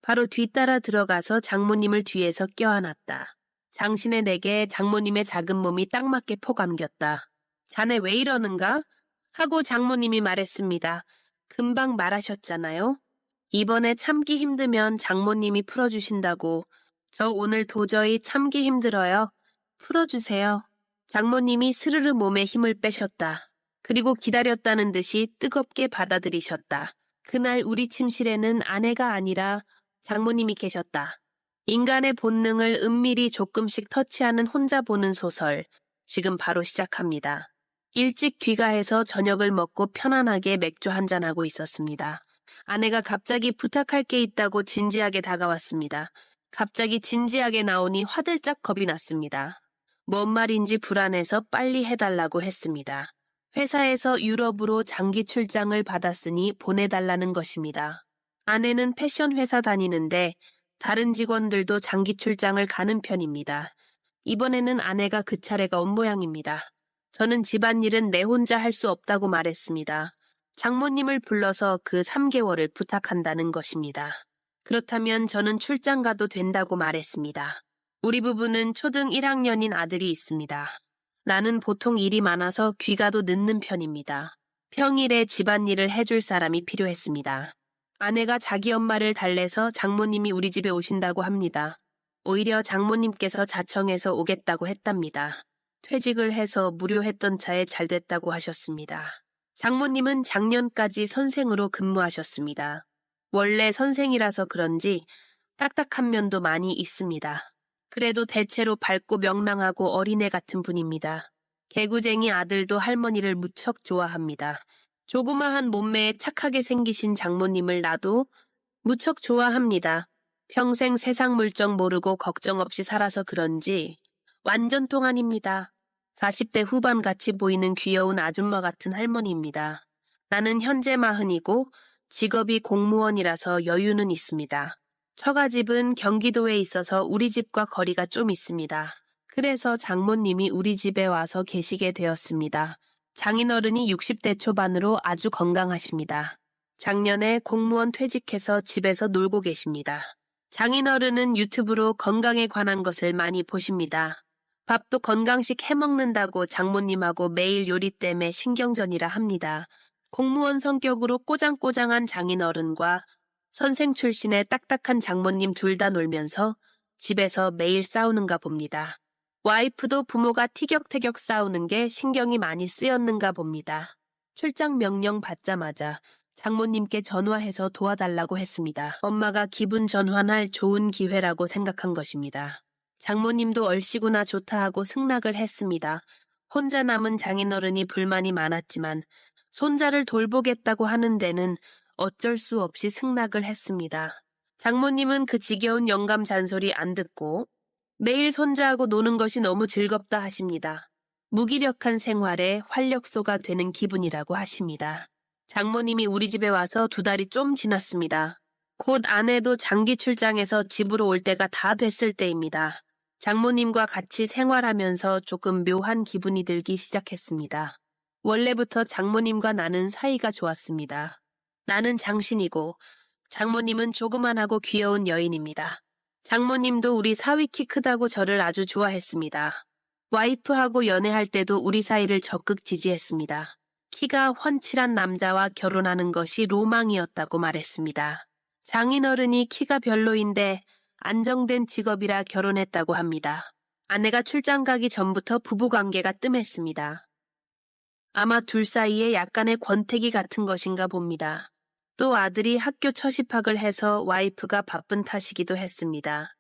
바로 뒤따라 들어가서 장모님을 뒤에서 껴안았다. 장신의 내게 장모님의 작은 몸이 딱 맞게 포감겼다. 자네 왜 이러는가? 하고 장모님이 말했습니다. 금방 말하셨잖아요. 이번에 참기 힘들면 장모님이 풀어주신다고. 저 오늘 도저히 참기 힘들어요. 풀어주세요. 장모님이 스르르 몸에 힘을 빼셨다. 그리고 기다렸다는 듯이 뜨겁게 받아들이셨다. 그날 우리 침실에는 아내가 아니라 장모님이 계셨다. 인간의 본능을 은밀히 조금씩 터치하는 혼자 보는 소설. 지금 바로 시작합니다. 일찍 귀가해서 저녁을 먹고 편안하게 맥주 한잔하고 있었습니다. 아내가 갑자기 부탁할 게 있다고 진지하게 다가왔습니다. 갑자기 진지하게 나오니 화들짝 겁이 났습니다. 뭔 말인지 불안해서 빨리 해달라고 했습니다. 회사에서 유럽으로 장기 출장을 받았으니 보내달라는 것입니다. 아내는 패션 회사 다니는데 다른 직원들도 장기 출장을 가는 편입니다. 이번에는 아내가 그 차례가 온 모양입니다. 저는 집안일은 내 혼자 할 수 없다고 말했습니다. 장모님을 불러서 그 3개월을 부탁한다는 것입니다. 그렇다면 저는 출장 가도 된다고 말했습니다. 우리 부부는 초등 1학년인 아들이 있습니다. 나는 보통 일이 많아서 귀가도 늦는 편입니다. 평일에 집안일을 해줄 사람이 필요했습니다. 아내가 자기 엄마를 달래서 장모님이 우리 집에 오신다고 합니다. 오히려 장모님께서 자청해서 오겠다고 했답니다. 퇴직을 해서 무료했던 차에 잘 됐다고 하셨습니다. 장모님은 작년까지 선생으로 근무하셨습니다. 원래 선생이라서 그런지 딱딱한 면도 많이 있습니다. 그래도 대체로 밝고 명랑하고 어린애 같은 분입니다. 개구쟁이 아들도 할머니를 무척 좋아합니다. 조그마한 몸매에 착하게 생기신 장모님을 나도 무척 좋아합니다. 평생 세상 물정 모르고 걱정 없이 살아서 그런지 완전 동안입니다. 40대 후반 같이 보이는 귀여운 아줌마 같은 할머니입니다. 나는 현재 40이고 직업이 공무원이라서 여유는 있습니다. 처가집은 경기도에 있어서 우리 집과 거리가 좀 있습니다. 그래서 장모님이 우리 집에 와서 계시게 되었습니다. 장인어른이 60대 초반으로 아주 건강하십니다. 작년에 공무원 퇴직해서 집에서 놀고 계십니다. 장인어른은 유튜브로 건강에 관한 것을 많이 보십니다. 밥도 건강식 해먹는다고 장모님하고 매일 요리 때문에 신경전이라 합니다. 공무원 성격으로 꼬장꼬장한 장인어른과 선생 출신의 딱딱한 장모님 둘 다 놀면서 집에서 매일 싸우는가 봅니다. 와이프도 부모가 티격태격 싸우는 게 신경이 많이 쓰였는가 봅니다. 출장 명령 받자마자 장모님께 전화해서 도와달라고 했습니다. 엄마가 기분 전환할 좋은 기회라고 생각한 것입니다. 장모님도 얼씨구나 좋다 하고 승낙을 했습니다. 혼자 남은 장인어른이 불만이 많았지만 손자를 돌보겠다고 하는 데는 어쩔 수 없이 승낙을 했습니다. 장모님은 그 지겨운 영감 잔소리 안 듣고 매일 손자하고 노는 것이 너무 즐겁다 하십니다. 무기력한 생활에 활력소가 되는 기분이라고 하십니다. 장모님이 우리 집에 와서 2달이 좀 지났습니다. 곧 아내도 장기 출장에서 집으로 올 때가 다 됐을 때입니다. 장모님과 같이 생활하면서 조금 묘한 기분이 들기 시작했습니다. 원래부터 장모님과 나는 사이가 좋았습니다. 나는 장신이고 장모님은 조그만하고 귀여운 여인입니다. 장모님도 우리 사위 키 크다고 저를 아주 좋아했습니다. 와이프하고 연애할 때도 우리 사이를 적극 지지했습니다. 키가 훤칠한 남자와 결혼하는 것이 로망이었다고 말했습니다. 장인어른이 키가 별로인데 안정된 직업이라 결혼했다고 합니다. 아내가 출장 가기 전부터 부부관계가 뜸했습니다. 아마 둘 사이에 약간의 권태기 같은 것인가 봅니다. 또 아들이 학교 첫 입학을 해서 와이프가 바쁜 탓이기도 했습니다.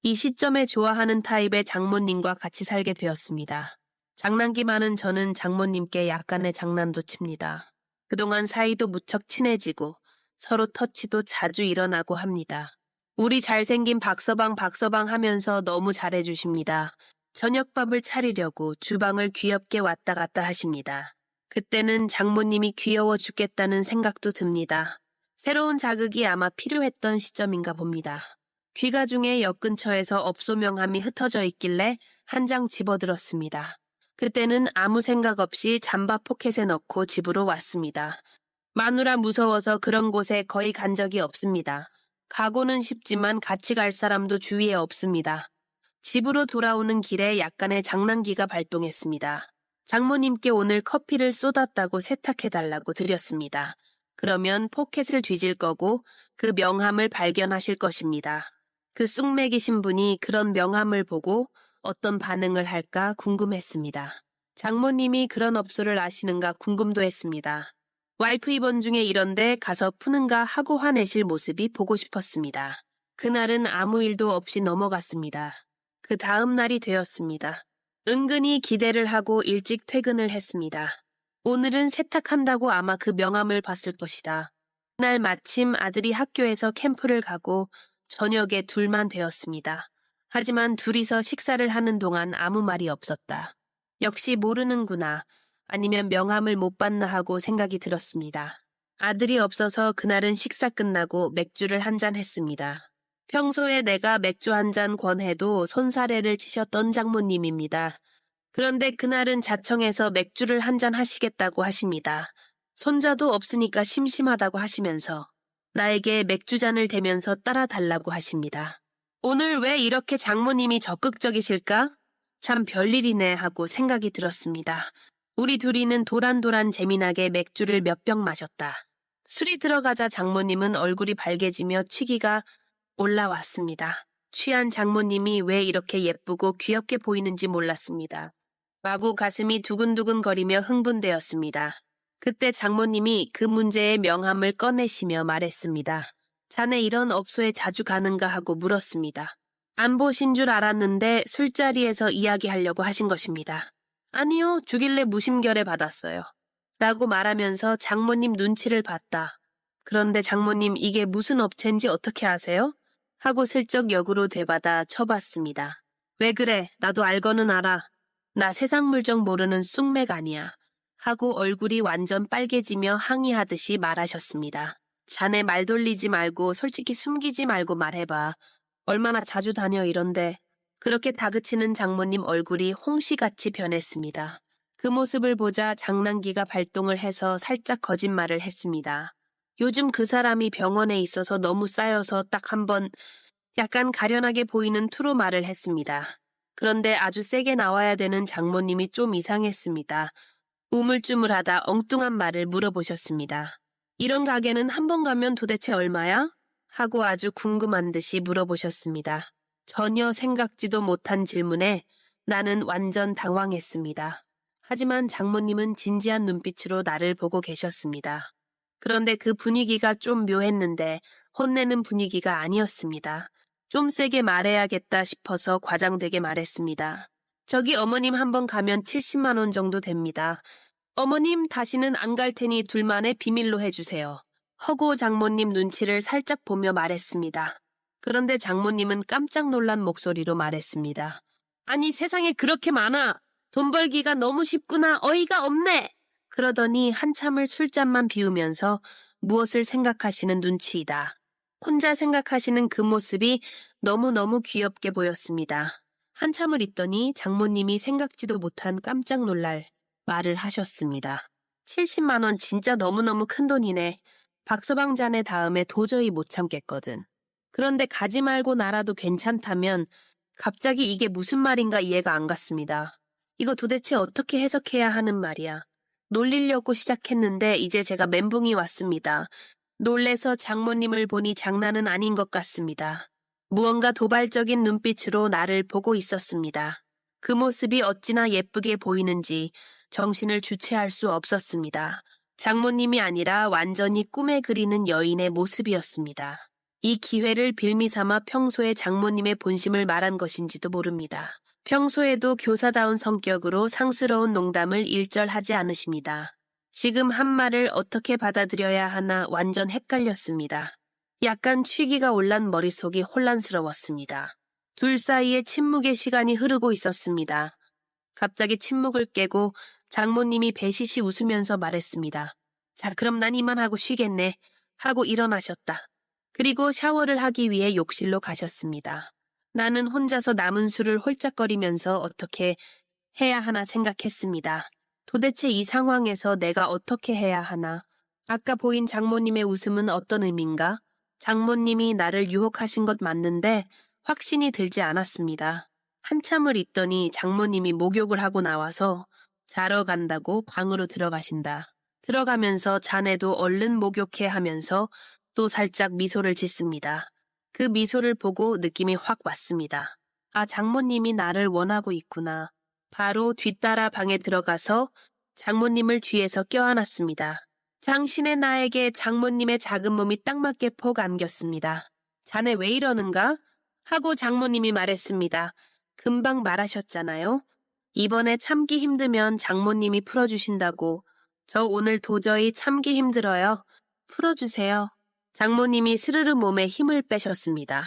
이 시점에 좋아하는 타입의 장모님과 같이 살게 되었습니다. 장난기 많은 저는 장모님께 약간의 장난도 칩니다. 그동안 사이도 무척 친해지고 서로 터치도 자주 일어나고 합니다. 우리 잘생긴 박서방 하면서 너무 잘해주십니다. 저녁밥을 차리려고 주방을 귀엽게 왔다 갔다 하십니다. 그때는 장모님이 귀여워 죽겠다는 생각도 듭니다. 새로운 자극이 아마 필요했던 시점인가 봅니다. 귀가 중에 역 근처에서 업소명함이 흩어져 있길래 한 장 집어들었습니다. 그때는 아무 생각 없이 잠바 포켓에 넣고 집으로 왔습니다. 마누라 무서워서 그런 곳에 거의 간 적이 없습니다. 가고는 싶지만 같이 갈 사람도 주위에 없습니다. 집으로 돌아오는 길에 약간의 장난기가 발동했습니다. 장모님께 오늘 커피를 쏟았다고 세탁해달라고 드렸습니다. 그러면 포켓을 뒤질 거고 그 명함을 발견하실 것입니다. 그 쑥맥이신 분이 그런 명함을 보고 어떤 반응을 할까 궁금했습니다. 장모님이 그런 업소를 아시는가 궁금도 했습니다. 와이프 입원 중에 이런데 가서 푸는가 하고 화내실 모습이 보고 싶었습니다. 그날은 아무 일도 없이 넘어갔습니다. 그 다음 날이 되었습니다. 은근히 기대를 하고 일찍 퇴근을 했습니다. 오늘은 세탁한다고 아마 그 명함을 봤을 것이다. 그날 마침 아들이 학교에서 캠프를 가고 저녁에 둘만 되었습니다. 하지만 둘이서 식사를 하는 동안 아무 말이 없었다. 역시 모르는구나. 아니면 명함을 못 봤나 하고 생각이 들었습니다. 아들이 없어서 그날은 식사 끝나고 맥주를 한 잔 했습니다. 평소에 내가 맥주 한 잔 권해도 손사래를 치셨던 장모님입니다. 그런데 그날은 자청해서 맥주를 한 잔 하시겠다고 하십니다. 손자도 없으니까 심심하다고 하시면서 나에게 맥주잔을 대면서 따라달라고 하십니다. 오늘 왜 이렇게 장모님이 적극적이실까? 참 별일이네 하고 생각이 들었습니다. 우리 둘이는 도란도란 재미나게 맥주를 몇 병 마셨다. 술이 들어가자 장모님은 얼굴이 밝아지며 취기가 올라왔습니다. 취한 장모님이 왜 이렇게 예쁘고 귀엽게 보이는지 몰랐습니다. 마구 가슴이 두근두근거리며 흥분되었습니다. 그때 장모님이 그 문제의 명함을 꺼내시며 말했습니다. 자네 이런 업소에 자주 가는가 하고 물었습니다. 안 보신 줄 알았는데 술자리에서 이야기하려고 하신 것입니다. 아니요, 주길래 무심결에 받았어요. 라고 말하면서 장모님 눈치를 봤다. 그런데 장모님 이게 무슨 업체인지 어떻게 아세요? 하고 슬쩍 역으로 되받아 쳐봤습니다. 왜 그래? 나도 알거는 알아. 나 세상 물정 모르는 쑥맥 아니야. 하고 얼굴이 완전 빨개지며 항의하듯이 말하셨습니다. 자네 말 돌리지 말고 솔직히 숨기지 말고 말해봐. 얼마나 자주 다녀 이런데. 그렇게 다그치는 장모님 얼굴이 홍시같이 변했습니다. 그 모습을 보자 장난기가 발동을 해서 살짝 거짓말을 했습니다. 요즘 그 사람이 병원에 있어서 너무 쌓여서 딱 한 번 약간 가련하게 보이는 투로 말을 했습니다. 그런데 아주 세게 나와야 되는 장모님이 좀 이상했습니다. 우물쭈물하다 엉뚱한 말을 물어보셨습니다. 이런 가게는 한 번 가면 도대체 얼마야? 하고 아주 궁금한 듯이 물어보셨습니다. 전혀 생각지도 못한 질문에 나는 완전 당황했습니다. 하지만 장모님은 진지한 눈빛으로 나를 보고 계셨습니다. 그런데 그 분위기가 좀 묘했는데 혼내는 분위기가 아니었습니다. 좀 세게 말해야겠다 싶어서 과장되게 말했습니다. 저기 어머님 한번 가면 70만 원 정도 됩니다. 어머님 다시는 안 갈 테니 둘만의 비밀로 해주세요. 허고 장모님 눈치를 살짝 보며 말했습니다. 그런데 장모님은 깜짝 놀란 목소리로 말했습니다. 아니 세상에 그렇게 많아. 돈 벌기가 너무 쉽구나. 어이가 없네. 그러더니 한참을 술잔만 비우면서 무엇을 생각하시는 눈치이다. 혼자 생각하시는 그 모습이 너무너무 귀엽게 보였습니다. 한참을 있더니 장모님이 생각지도 못한 깜짝 놀랄 말을 하셨습니다. 70만 원 진짜 너무너무 큰 돈이네. 박서방 자네 다음에 도저히 못 참겠거든. 그런데 가지 말고 나라도 괜찮다면 갑자기 이게 무슨 말인가 이해가 안 갔습니다. 이거 도대체 어떻게 해석해야 하는 말이야. 놀리려고 시작했는데 이제 제가 멘붕이 왔습니다. 놀래서 장모님을 보니 장난은 아닌 것 같습니다. 무언가 도발적인 눈빛으로 나를 보고 있었습니다. 그 모습이 어찌나 예쁘게 보이는지 정신을 주체할 수 없었습니다. 장모님이 아니라 완전히 꿈에 그리는 여인의 모습이었습니다. 이 기회를 빌미삼아 평소에 장모님의 본심을 말한 것인지도 모릅니다. 평소에도 교사다운 성격으로 상스러운 농담을 일절하지 않으십니다. 지금 한 말을 어떻게 받아들여야 하나 완전 헷갈렸습니다. 약간 취기가 올란 머릿속이 혼란스러웠습니다. 둘 사이에 침묵의 시간이 흐르고 있었습니다. 갑자기 침묵을 깨고 장모님이 배시시 웃으면서 말했습니다. 자, 그럼 난 이만하고 쉬겠네. 하고 일어나셨다. 그리고 샤워를 하기 위해 욕실로 가셨습니다. 나는 혼자서 남은 술을 홀짝거리면서 어떻게 해야 하나 생각했습니다. 도대체 이 상황에서 내가 어떻게 해야 하나? 아까 보인 장모님의 웃음은 어떤 의미인가? 장모님이 나를 유혹하신 것 맞는데 확신이 들지 않았습니다. 한참을 있더니 장모님이 목욕을 하고 나와서 자러 간다고 방으로 들어가신다. 들어가면서 자네도 얼른 목욕해 하면서 또 살짝 미소를 짓습니다. 그 미소를 보고 느낌이 확 왔습니다. 아, 장모님이 나를 원하고 있구나. 바로 뒤따라 방에 들어가서 장모님을 뒤에서 껴안았습니다. 장신의 나에게 장모님의 작은 몸이 딱 맞게 폭 안겼습니다. 자네 왜 이러는가? 하고 장모님이 말했습니다. 금방 말하셨잖아요. 이번에 참기 힘들면 장모님이 풀어주신다고. 저 오늘 도저히 참기 힘들어요. 풀어주세요. 장모님이 스르르 몸에 힘을 빼셨습니다.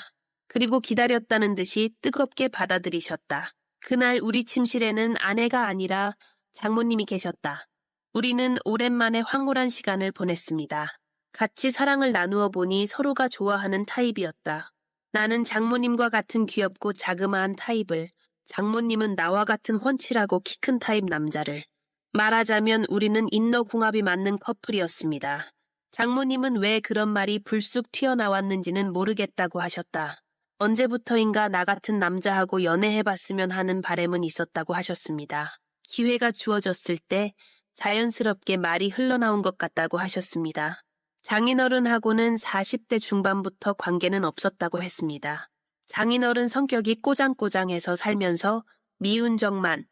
그리고 기다렸다는 듯이 뜨겁게 받아들이셨다. 그날 우리 침실에는 아내가 아니라 장모님이 계셨다. 우리는 오랜만에 황홀한 시간을 보냈습니다. 같이 사랑을 나누어 보니 서로가 좋아하는 타입이었다. 나는 장모님과 같은 귀엽고 자그마한 타입을, 장모님은 나와 같은 훤칠하고 키 큰 타입 남자를. 말하자면 우리는 인너궁합이 맞는 커플이었습니다. 장모님은 왜 그런 말이 불쑥 튀어나왔는지는 모르겠다고 하셨다. 언제부터인가 나 같은 남자하고 연애해봤으면 하는 바람은 있었다고 하셨습니다. 기회가 주어졌을 때 자연스럽게 말이 흘러나온 것 같다고 하셨습니다. 장인어른하고는 40대 중반부터 관계는 없었다고 했습니다. 장인어른 성격이 꼬장꼬장해서 살면서 미운 적만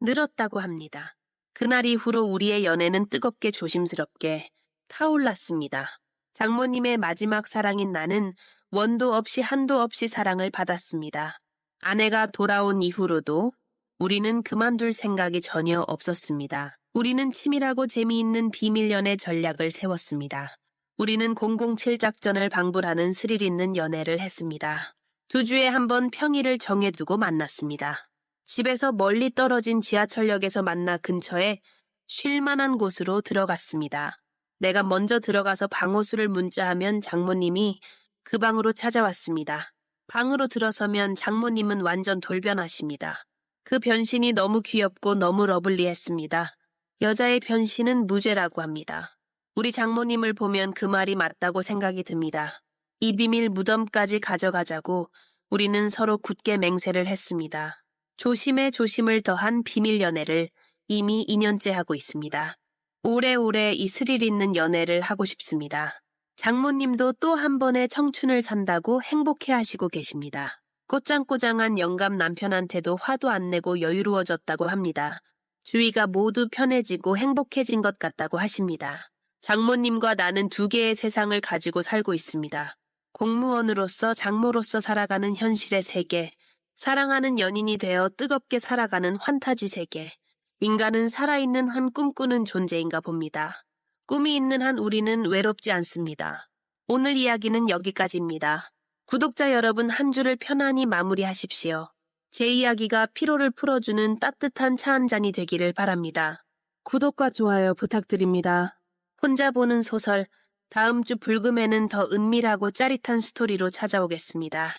늘었다고 합니다. 그날 이후로 우리의 연애는 뜨겁게 조심스럽게 타올랐습니다. 장모님의 마지막 사랑인 나는 원도 없이 한도 없이 사랑을 받았습니다. 아내가 돌아온 이후로도 우리는 그만둘 생각이 전혀 없었습니다. 우리는 치밀하고 재미있는 비밀 연애 전략을 세웠습니다. 우리는 007 작전을 방불하는 스릴 있는 연애를 했습니다. 2주에 한 번 평일을 정해두고 만났습니다. 집에서 멀리 떨어진 지하철역에서 만나 근처에 쉴만한 곳으로 들어갔습니다. 내가 먼저 들어가서 방호수를 문자하면 장모님이 그 방으로 찾아왔습니다. 방으로 들어서면 장모님은 완전 돌변하십니다. 그 변신이 너무 귀엽고 너무 러블리했습니다. 여자의 변신은 무죄라고 합니다. 우리 장모님을 보면 그 말이 맞다고 생각이 듭니다. 이 비밀 무덤까지 가져가자고 우리는 서로 굳게 맹세를 했습니다. 조심에 조심을 더한 비밀 연애를 이미 2년째 하고 있습니다. 오래오래 이 스릴 있는 연애를 하고 싶습니다. 장모님도 또 한 번의 청춘을 산다고 행복해 하시고 계십니다. 꼬장꼬장한 영감 남편한테도 화도 안 내고 여유로워졌다고 합니다. 주위가 모두 편해지고 행복해진 것 같다고 하십니다. 장모님과 나는 2개의 세상을 가지고 살고 있습니다. 공무원으로서 장모로서 살아가는 현실의 세계, 사랑하는 연인이 되어 뜨겁게 살아가는 환타지 세계. 인간은 살아있는 한 꿈꾸는 존재인가 봅니다. 꿈이 있는 한 우리는 외롭지 않습니다. 오늘 이야기는 여기까지입니다. 구독자 여러분 한 주를 편안히 마무리하십시오. 제 이야기가 피로를 풀어주는 따뜻한 차 한 잔이 되기를 바랍니다. 구독과 좋아요 부탁드립니다. 혼자 보는 소설, 다음 주 불금에는 더 은밀하고 짜릿한 스토리로 찾아오겠습니다.